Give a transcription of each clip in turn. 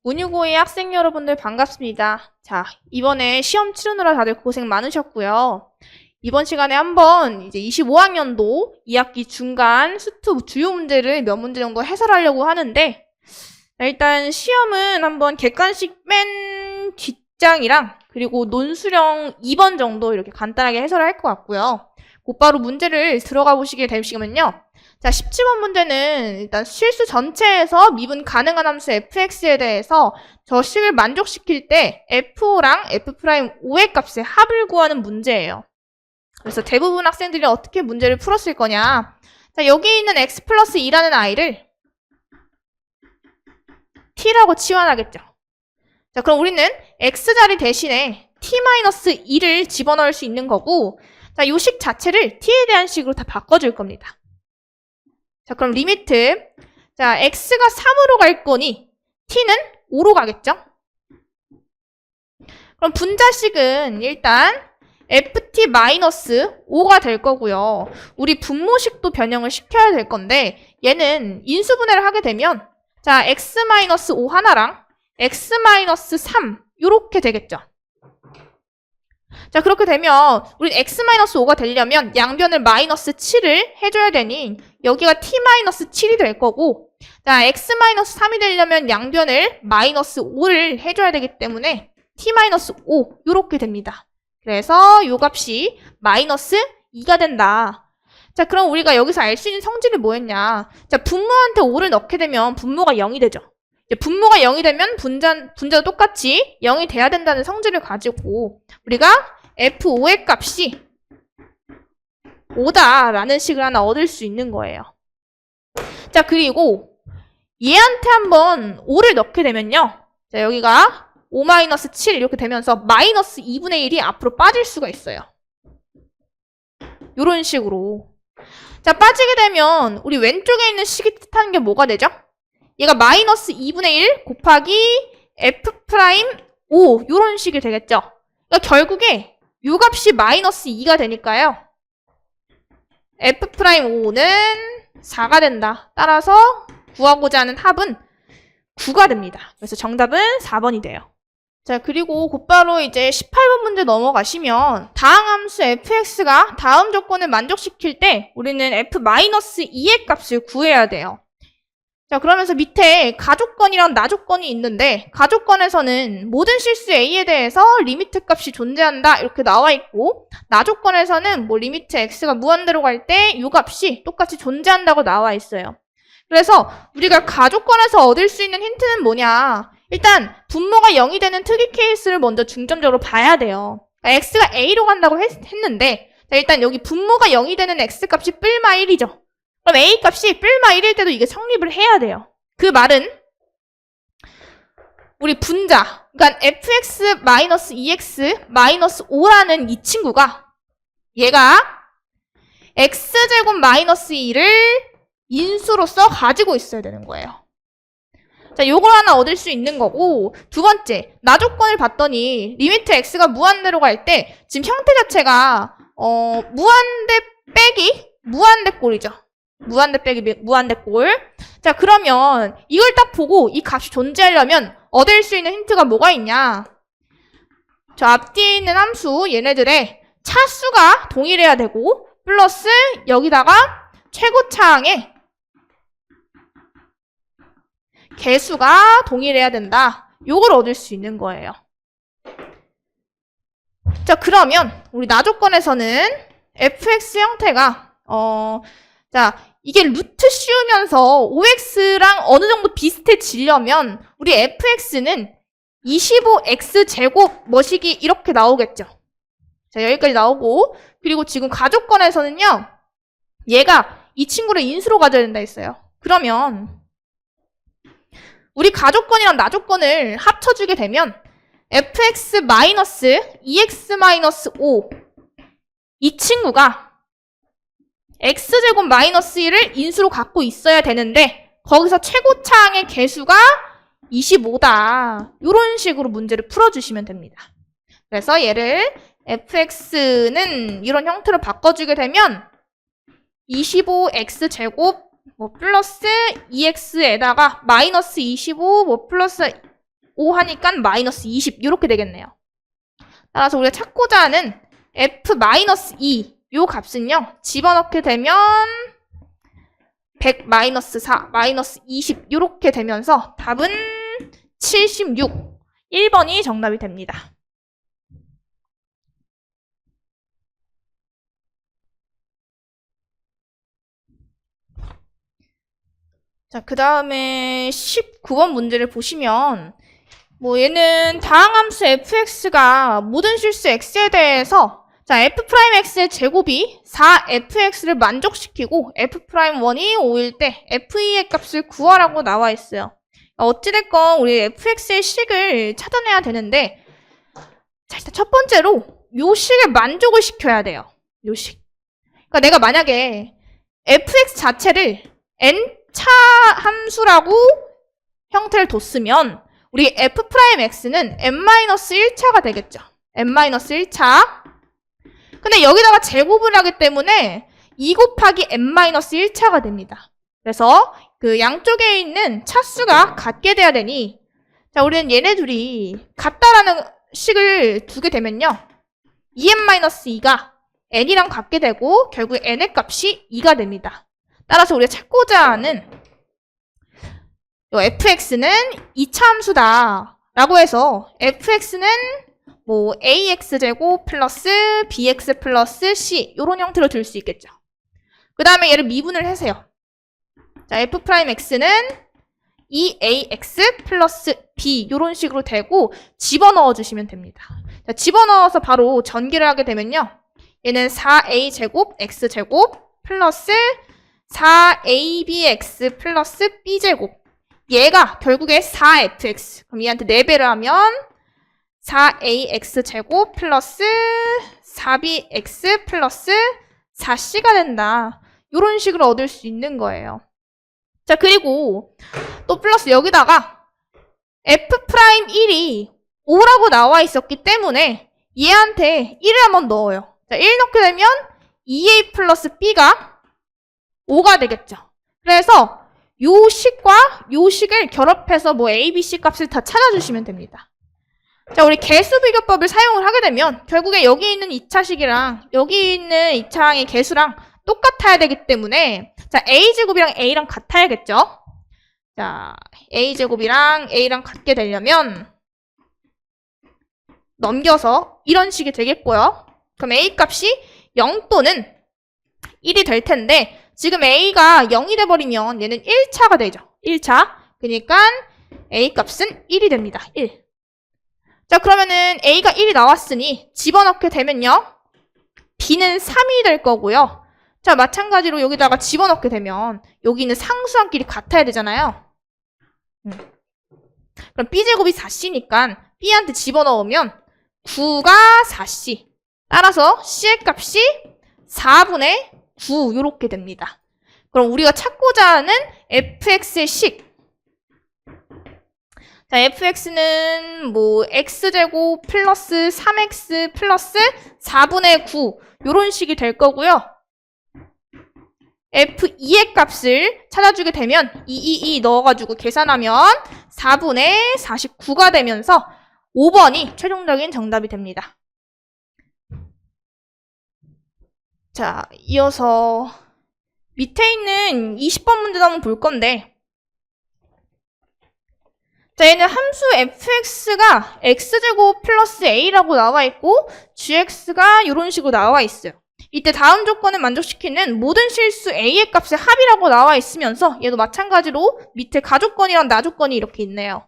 문유고의 학생 여러분들 반갑습니다. 자, 이번에 시험 치르느라 다들 고생 많으셨고요. 이번 시간에 한번 이제 25학년도 2학기 중간 수투 주요 문제를 몇 문제 정도 해설하려고 하는데, 일단 시험은 한번 객관식 맨 뒷장이랑 그리고 논술형 2번 정도 이렇게 간단하게 해설할 것 같고요. 곧바로 문제를 들어가 보시게 되시면요. 자, 17번 문제는 일단 실수 전체에서 미분 가능한 함수 fx에 대해서 저 식을 만족시킬 때 f랑 f'O의 값의 합을 구하는 문제예요. 그래서 대부분 학생들이 어떻게 문제를 풀었을 거냐. 자, 여기 있는 x 플러스 2라는 아이를 t라고 치환하겠죠. 자, 그럼 우리는 x자리 대신에 t-2를 집어넣을 수 있는 거고, 자, 요 식 자체를 t에 대한 식으로 다 바꿔줄 겁니다. 자, 그럼 리미트. 자, x가 3으로 갈 거니 t는 5로 가겠죠? 그럼 분자식은 일단 ft-5가 될 거고요. 우리 분모식도 변형을 시켜야 될 건데 얘는 인수분해를 하게 되면 자, x-5 하나랑 x-3 요렇게 되겠죠. 자, 그렇게 되면 우리 x-5가 되려면 양변을 마이너스 7을 해줘야 되니 여기가 t-7이 될 거고, 자, x-3이 되려면 양변을 마이너스 5를 해줘야 되기 때문에 t-5 요렇게 됩니다. 그래서 요 값이 마이너스 2가 된다. 자, 그럼 우리가 여기서 알 수 있는 성질이 뭐였냐. 자, 분모한테 5를 넣게 되면 분모가 0이 되죠. 이제 분모가 0이 되면 분자도 똑같이 0이 돼야 된다는 성질을 가지고 우리가 f5의 값이 5다라는 식을 하나 얻을 수 있는 거예요. 자, 그리고 얘한테 한번 5를 넣게 되면요. 자, 여기가 5-7 이렇게 되면서 마이너스 2분의 1이 앞으로 빠질 수가 있어요. 요런 식으로. 자, 빠지게 되면 우리 왼쪽에 있는 식이 뜻하는 게 뭐가 되죠? 얘가 마이너스 2분의 1 곱하기 f'5 요런 식이 되겠죠. 그러니까 결국에 요 값이 마이너스 2가 되니까요. f'5는 4가 된다. 따라서 구하고자 하는 합은 9가 됩니다. 그래서 정답은 4번이 돼요. 자, 그리고 곧바로 이제 18번 문제 넘어가시면 다항 함수 fx가 다음 조건을 만족시킬 때 우리는 f-2의 값을 구해야 돼요. 자, 그러면서 밑에 가조건이랑 나조건이 있는데 가조건에서는 모든 실수 a에 대해서 리미트 값이 존재한다 이렇게 나와 있고, 나조건에서는 뭐 리미트 x가 무한대로 갈 때 이 값이 똑같이 존재한다고 나와 있어요. 그래서 우리가 가조건에서 얻을 수 있는 힌트는 뭐냐. 일단 분모가 0이 되는 특이 케이스를 먼저 중점적으로 봐야 돼요. 그러니까 x가 a로 간다고 했는데, 자, 일단 여기 분모가 0이 되는 x 값이 뿔마 1이죠. 그럼 a 값이 뿔마 1일 때도 이게 성립을 해야 돼요. 그 말은 우리 분자, 그러니까 fx-2x-5라는 이 친구가 얘가 x제곱 마이너스 2를 인수로서 가지고 있어야 되는 거예요. 자, 요걸 하나 얻을 수 있는 거고, 두 번째, 나조건을 봤더니 리미트 x가 무한대로 갈 때 지금 형태 자체가 무한대 빼기 무한대꼴이죠. 무한대 빼기 무한대꼴. 자, 그러면 이걸 딱 보고 이 값이 존재하려면 얻을 수 있는 힌트가 뭐가 있냐. 저 앞뒤에 있는 함수 얘네들의 차수가 동일해야 되고 플러스 여기다가 최고차항의 개수가 동일해야 된다. 요걸 얻을 수 있는 거예요. 자, 그러면 우리 나조건에서는 fx 형태가 자, 이게 루트 씌우면서 OX랑 어느 정도 비슷해지려면 우리 fx는 25x제곱 뭐시기 이렇게 나오겠죠. 자, 여기까지 나오고, 그리고 지금 가조건에서는요, 얘가 이 친구를 인수로 가져야 된다 했어요. 그러면 우리 가조건이랑 나조건을 합쳐주게 되면 fx-2x-5 이 친구가 x제곱 마이너스 1을 인수로 갖고 있어야 되는데 거기서 최고차항의 개수가 25다. 이런 식으로 문제를 풀어주시면 됩니다. 그래서 얘를 fx는 이런 형태로 바꿔주게 되면 25x제곱 뭐 플러스 2x에다가 마이너스 25 뭐 플러스 5 하니까 마이너스 20 이렇게 되겠네요. 따라서 우리가 찾고자 하는 f-2 요 값은요. 집어넣게 되면 100 마이너스 4 마이너스 20 이렇게 되면서 답은 76 1번이 정답이 됩니다. 자, 그 다음에 19번 문제를 보시면 얘는 다항함수 fx가 모든 실수 x에 대해서 자, f'x의 제곱이 4fx를 만족시키고 f'1이 5일 때 f2의 값을 구하라고 나와 있어요. 어찌됐건 우리 fx의 식을 찾아내야 되는데 자, 일단 첫 번째로 요 식을 만족을 시켜야 돼요. 요 식. 그러니까 내가 만약에 fx 자체를 n차 함수라고 형태를 뒀으면 우리 f'x는 n-1차가 되겠죠. n-1차. 근데 여기다가 제곱을 하기 때문에 2 곱하기 n-1차가 됩니다. 그래서 그 양쪽에 있는 차수가 같게 돼야 되니 자, 우리는 얘네 둘이 같다라는 식을 두게 되면요. 2n-2가 n이랑 같게 되고 결국 n의 값이 2가 됩니다. 따라서 우리가 찾고자 하는 요 fx는 2차 함수다 라고 해서 fx는 ax제곱 플러스 bx 플러스 c 요런 형태로 들 수 있겠죠. 그 다음에 얘를 미분을 하세요. 자, f'x는 2ax 플러스 b 요런 식으로 되고 집어넣어 주시면 됩니다. 자, 집어넣어서 바로 전기를 하게 되면요. 얘는 4a제곱 x제곱 플러스 4abx 플러스 b제곱 얘가 결국에 4fx 그럼 얘한테 4배를 하면 4ax제곱 플러스 4bx 플러스 4c가 된다. 이런 식으로 얻을 수 있는 거예요. 자, 그리고 또 플러스 여기다가 f'1이 5라고 나와 있었기 때문에 얘한테 1을 한번 넣어요. 자, 1 넣게 되면 2a 플러스 b가 5가 되겠죠. 그래서 요 식과 요 식을 결합해서 a, b, c 값을 다 찾아주시면 됩니다. 자, 우리 개수비교법을 사용을 하게 되면 결국에 여기 있는 2차식이랑 여기 있는 2차항의 개수랑 똑같아야 되기 때문에 자, a제곱이랑 a랑 같아야겠죠? 자, a제곱이랑 a랑 같게 되려면 넘겨서 이런 식이 되겠고요. 그럼 a 값이 0 또는 1이 될 텐데 지금 a가 0이 돼버리면 얘는 1차가 되죠. 1차. 그러니까 a 값은 1이 됩니다. 1. 자, 그러면은 a가 1이 나왔으니 집어넣게 되면요. b는 3이 될 거고요. 자, 마찬가지로 여기다가 집어넣게 되면 여기 있는 상수항끼리 같아야 되잖아요. 그럼 b제곱이 4c니까 b한테 집어넣으면 9가 4c. 따라서 c의 값이 4분의 9 이렇게 됩니다. 그럼 우리가 찾고자 하는 fx의 식. 자, fx는 x제곱 플러스 3x 플러스 4분의 9 이런 식이 될 거고요. f2의 값을 찾아주게 되면 222 넣어가지고 계산하면 4분의 49가 되면서 5번이 최종적인 정답이 됩니다. 자, 이어서 밑에 있는 20번 문제도 한번 볼 건데 자, 얘는 함수 fx가 x제곱 플러스 a라고 나와 있고 gx가 이런 식으로 나와 있어요. 이때 다음 조건을 만족시키는 모든 실수 a의 값의 합이라고 나와 있으면서 얘도 마찬가지로 밑에 가조건이랑 나조건이 이렇게 있네요.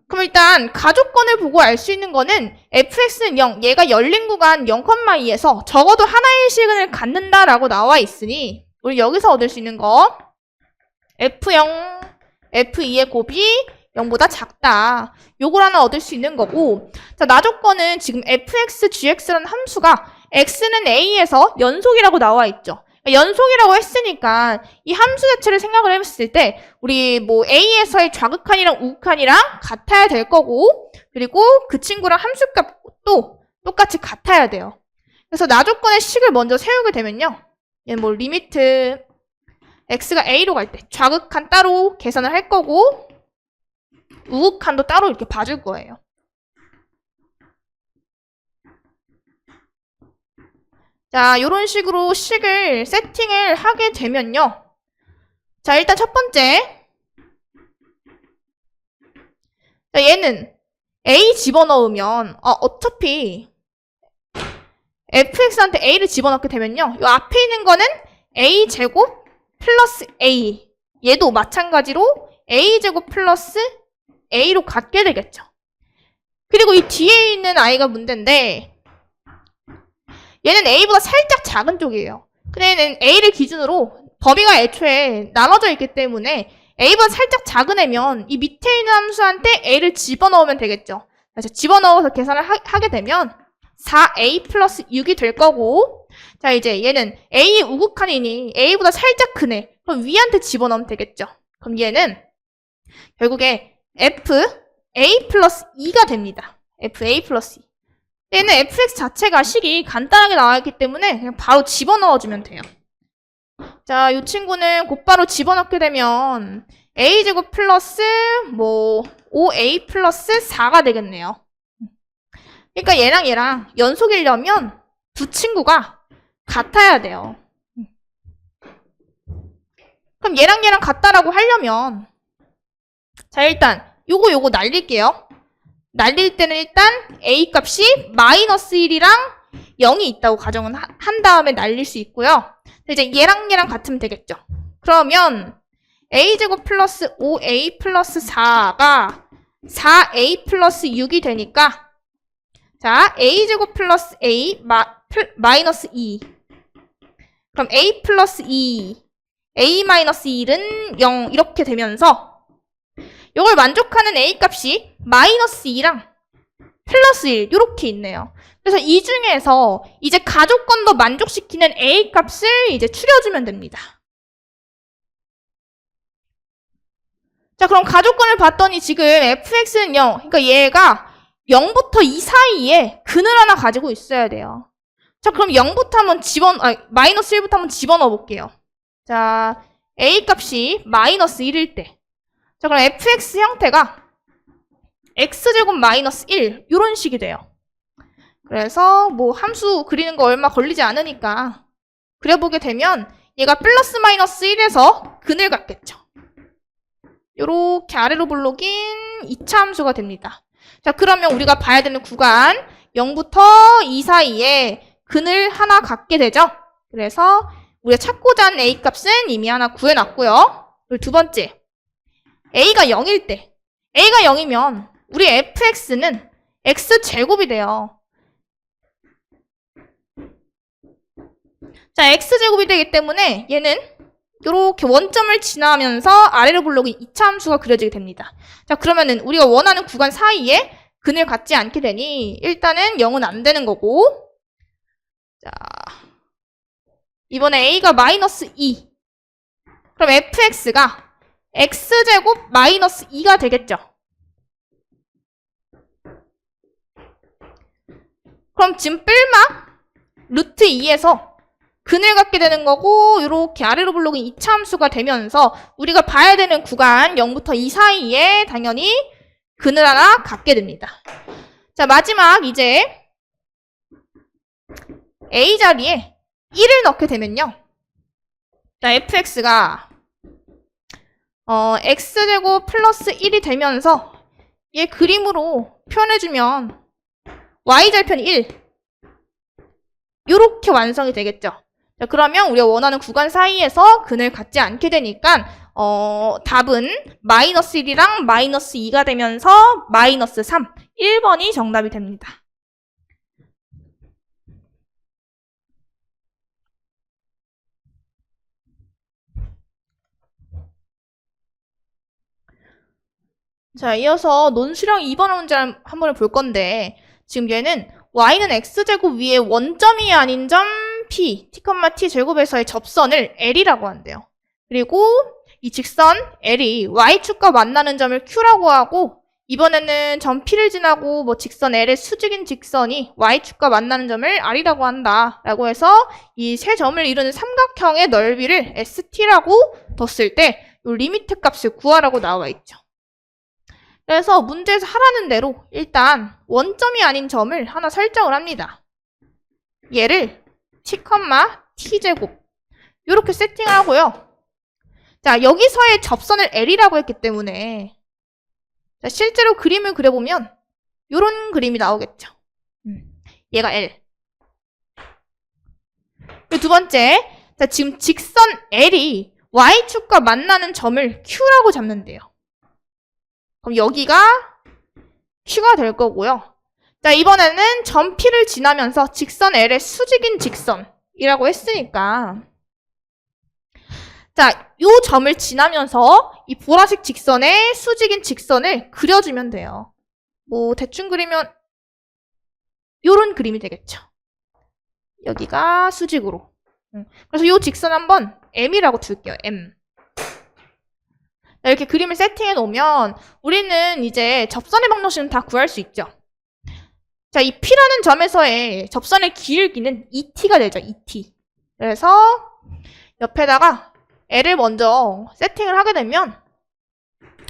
그럼 일단 가조건을 보고 알 수 있는 거는 fx는 0, 얘가 열린 구간 0,2에서 적어도 하나의 시간을 갖는다라고 나와 있으니 우리 여기서 얻을 수 있는 거 f0, f2의 곱이 0보다 작다. 요걸 하나 얻을 수 있는 거고 자, 나조건은 지금 fx, gx라는 함수가 x는 a에서 연속이라고 나와 있죠. 연속이라고 했으니까 이 함수 자체를 생각을 해봤을 때 우리 a에서의 좌극한이랑 우극한이랑 같아야 될 거고 그리고 그 친구랑 함수값도 똑같이 같아야 돼요. 그래서 나조건의 식을 먼저 세우게 되면요. 얘는 리미트 x가 a로 갈 때 좌극한 따로 계산을 할 거고 우극한도 따로 이렇게 봐줄 거예요. 자, 요런 식으로 식을 세팅을 하게 되면요. 자, 일단 첫 번째. 자, 얘는 A 집어넣으면, 어차피 fx한테 a를 집어넣게 되면요. 요 앞에 있는 거는 a제곱 플러스 a. 얘도 마찬가지로 a제곱 플러스 a로 갖게 되겠죠. 그리고 이 뒤에 있는 i가 문제인데, 얘는 a보다 살짝 작은 쪽이에요. 근데 얘는 a를 기준으로 범위가 애초에 나눠져 있기 때문에 a보다 살짝 작은 애면 이 밑에 있는 함수한테 a를 집어넣으면 되겠죠. 그래서 집어넣어서 계산을 하게 되면 4a 플러스 6이 될 거고, 자, 이제 얘는 a의 우극한이니 a보다 살짝 크네. 그럼 위한테 집어넣으면 되겠죠. 그럼 얘는 결국에 fa 플러스 2가 됩니다. fa 플러스 2. 얘는 fx 자체가 식이 간단하게 나와있기 때문에 그냥 바로 집어넣어주면 돼요. 자, 이 친구는 곧바로 집어넣게 되면 a제곱 플러스 5a 플러스 4가 되겠네요. 그러니까 얘랑 연속이려면 두 친구가 같아야 돼요. 그럼 얘랑 같다라고 하려면, 자, 일단 요거 날릴게요. 날릴 때는 일단 a 값이 마이너스 1이랑 0이 있다고 가정은 한 다음에 날릴 수 있고요. 이제 얘랑 같으면 되겠죠. 그러면 a제곱 플러스 5a 플러스 4가 4a 플러스 6이 되니까, 자, a제곱 플러스 a 마이너스 2. 그럼 a 플러스 2, a 마이너스 1은 0 이렇게 되면서 이걸 만족하는 a 값이 마이너스 2랑 플러스 1 이렇게 있네요. 그래서 이 중에서 이제 가조건도 만족시키는 a 값을 이제 추려주면 됩니다. 자, 그럼 가조건을 봤더니 지금 fx는 0, 그러니까 얘가 0부터 2 사이에 근을 하나 가지고 있어야 돼요. 자, 그럼 0부터 한번 마이너스 1부터 한번 집어넣어 볼게요. 자, a 값이 마이너스 1일 때. 자, 그럼 fx 형태가 x제곱 마이너스 1 이런 식이 돼요. 그래서 함수 그리는 거 얼마 걸리지 않으니까 그려보게 되면 얘가 플러스 마이너스 1에서 근을 갖겠죠. 요렇게 아래로 볼록인 2차 함수가 됩니다. 자, 그러면 우리가 봐야 되는 구간 0부터 2 사이에 근을 하나 갖게 되죠. 그래서 우리가 찾고자 하는 a 값은 이미 하나 구해놨고요. 그리고 두 번째, a가 0일 때, a가 0이면 우리 fx는 x제곱이 돼요. 자, x제곱이 되기 때문에 얘는 이렇게 원점을 지나면서 아래로 볼록인 2차 함수가 그려지게 됩니다. 자, 그러면은 우리가 원하는 구간 사이에 근을 갖지 않게 되니 일단은 0은 안 되는 거고, 자, 이번에 a가 마이너스 2. 그럼 fx가 x제곱 마이너스 2가 되겠죠. 그럼 지금 뿔막 루트 2에서 근을 갖게 되는 거고, 이렇게 아래로 볼록인 2차 함수가 되면서 우리가 봐야 되는 구간 0부터 2 사이에 당연히 근을 하나 갖게 됩니다. 자, 마지막 이제 a 자리에 1을 넣게 되면요. 자, fx가 x제곱 플러스 1이 되면서 얘 그림으로 표현해주면 y절편 1 요렇게 완성이 되겠죠. 자, 그러면 우리가 원하는 구간 사이에서 근을 갖지 않게 되니까 답은 마이너스 1이랑 마이너스 2가 되면서 마이너스 3, 1번이 정답이 됩니다. 자, 이어서 논술형 2번 문제 한 번을 볼 건데, 지금 얘는 y는 x제곱 위에 원점이 아닌 점 p, t, 제곱에서의 접선을 l이라고 한대요. 그리고 이 직선 l이 y축과 만나는 점을 q라고 하고, 이번에는 점 p를 지나고 직선 l의 수직인 직선이 y축과 만나는 점을 r이라고 한다 라고 해서 이 세 점을 이루는 삼각형의 넓이를 st라고 뒀을 때 이 리미트 값을 구하라고 나와 있죠. 그래서 문제에서 하라는 대로 일단 원점이 아닌 점을 하나 설정을 합니다. 얘를 t, t제곱 이렇게 세팅하고요. 자, 여기서의 접선을 L이라고 했기 때문에 자, 실제로 그림을 그려보면 이런 그림이 나오겠죠. 얘가 L. 그리고 두 번째, 자, 지금 직선 L이 Y축과 만나는 점을 Q라고 잡는데요. 그럼 여기가 Q가 될 거고요. 자, 이번에는 점 P를 지나면서 직선 L의 수직인 직선이라고 했으니까 자, 요 점을 지나면서 이 보라색 직선의 수직인 직선을 그려주면 돼요. 뭐 대충 그리면 요런 그림이 되겠죠. 여기가 수직으로. 그래서 요 직선 한번 M이라고 둘게요. M. 이렇게 그림을 세팅해 놓으면 우리는 이제 접선의 방정식은 다 구할 수 있죠. 자, 이 P라는 점에서의 접선의 기울기는 ET가 되죠. ET. 그래서 옆에다가 L을 먼저 세팅을 하게 되면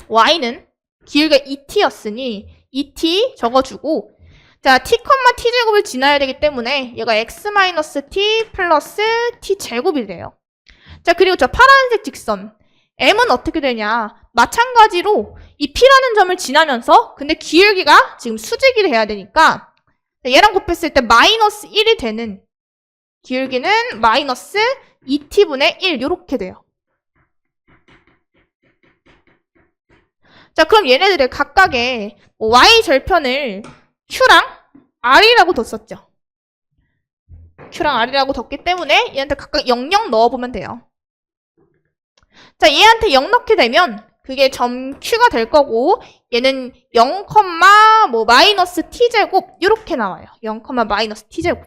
Y는 기울기가 ET였으니 ET 적어주고 자, t, t제곱을 지나야 되기 때문에 얘가 x-t 플러스 t제곱이 돼요. 자, 그리고 저 파란색 직선 m은 어떻게 되냐? 마찬가지로 이 p라는 점을 지나면서 근데 기울기가 지금 수직이 돼야 되니까 얘랑 곱했을 때 마이너스 1이 되는 기울기는 마이너스 2t분의 1 이렇게 돼요. 자, 그럼 얘네들의 각각의 y절편을 Q랑 R이라고 뒀었죠. Q랑 R이라고 뒀기 때문에 얘한테 각각 00 넣어보면 돼요. 자, 얘한테 0 넣게 되면 그게 점 Q가 될 거고 얘는 0, 마이너스 t제곱 이렇게 나와요. 0, 마이너스 t제곱.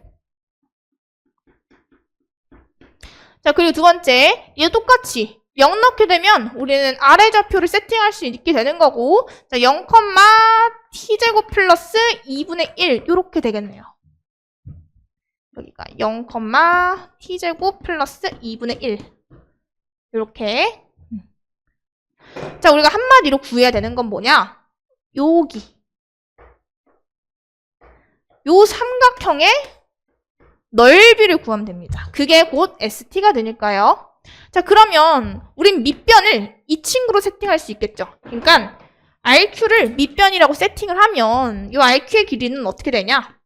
자, 그리고 두 번째 얘 똑같이 0 넣게 되면 우리는 아래 좌표를 세팅할 수 있게 되는 거고 자, 0, t제곱 플러스 2분의 1 이렇게 되겠네요. 여기가 0, t제곱 플러스 2분의 1 이렇게. 자, 우리가 한마디로 구해야 되는 건 뭐냐? 여기 요 삼각형의 넓이를 구하면 됩니다. 그게 곧 ST가 되니까요. 자, 그러면 우린 밑변을 이 친구로 세팅할 수 있겠죠. 그러니까 RQ를 밑변이라고 세팅을 하면 이 RQ의 길이는 어떻게 되냐?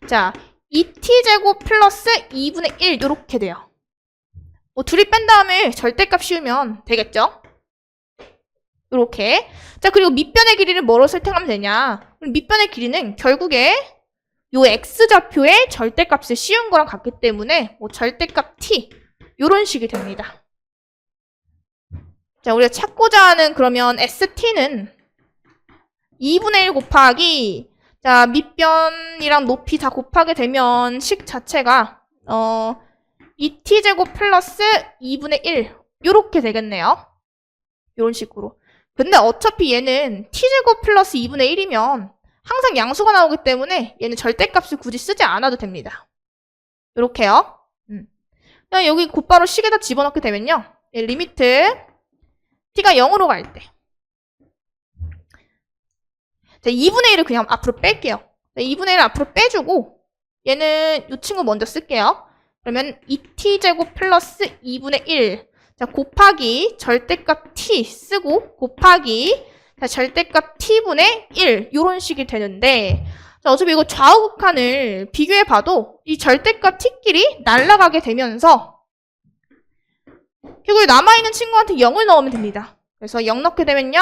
자, 2t제곱 플러스 2분의 1 이렇게 돼요. 뭐 둘이 뺀 다음에 절대값 씌우면 되겠죠? 이렇게. 자, 그리고 밑변의 길이를 뭐로 설정하면 되냐? 밑변의 길이는 결국에 요 x좌표의 절대값을 씌운 거랑 같기 때문에 뭐 절대값 t 요런 식이 됩니다. 자, 우리가 찾고자 하는 그러면 ST는 2분의 1 곱하기 자, 밑변이랑 높이 다 곱하게 되면 식 자체가 2t제곱 플러스 2분의 1 요렇게 되겠네요. 요런 식으로. 근데 어차피 얘는 t제곱 플러스 2분의 1이면 항상 양수가 나오기 때문에 얘는 절대값을 굳이 쓰지 않아도 됩니다. 요렇게요. 그냥 여기 곧바로 식에다 집어넣게 되면요. 리미트 t가 0으로 갈 때. 자, 2분의 1을 그냥 앞으로 뺄게요. 자, 2분의 1을 앞으로 빼주고 얘는 이 친구 먼저 쓸게요. 그러면 2t제곱 플러스 2분의 1 자, 곱하기 절대값 t 쓰고 곱하기 자, 절대값 t분의 1 이런 식이 되는데 자, 어차피 이거 좌우 극한을 비교해봐도 이 절대값 t끼리 날아가게 되면서 결국에 남아있는 친구한테 0을 넣으면 됩니다. 그래서 0 넣게 되면요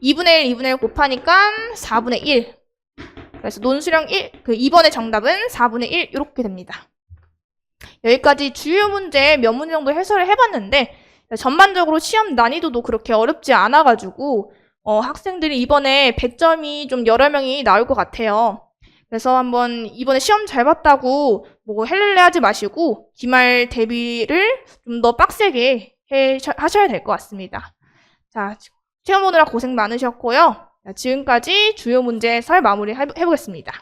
2분의 1, 2분의 1 곱하니까 4분의 1 그래서 논수령 1, 그 2번의 정답은 4분의 1 이렇게 됩니다. 여기까지 주요 문제 몇 문제 정도 해설을 해봤는데 전반적으로 시험 난이도도 그렇게 어렵지 않아가지고 학생들이 이번에 100점이 좀 여러 명이 나올 것 같아요. 그래서 한번 이번에 시험 잘 봤다고 뭐 헬렐레 하지 마시고 기말 대비를 좀 더 빡세게 하셔야 될 것 같습니다. 자, 시험 오느라 고생 많으셨고요. 지금까지 주요 문제 해설 마무리 해보겠습니다.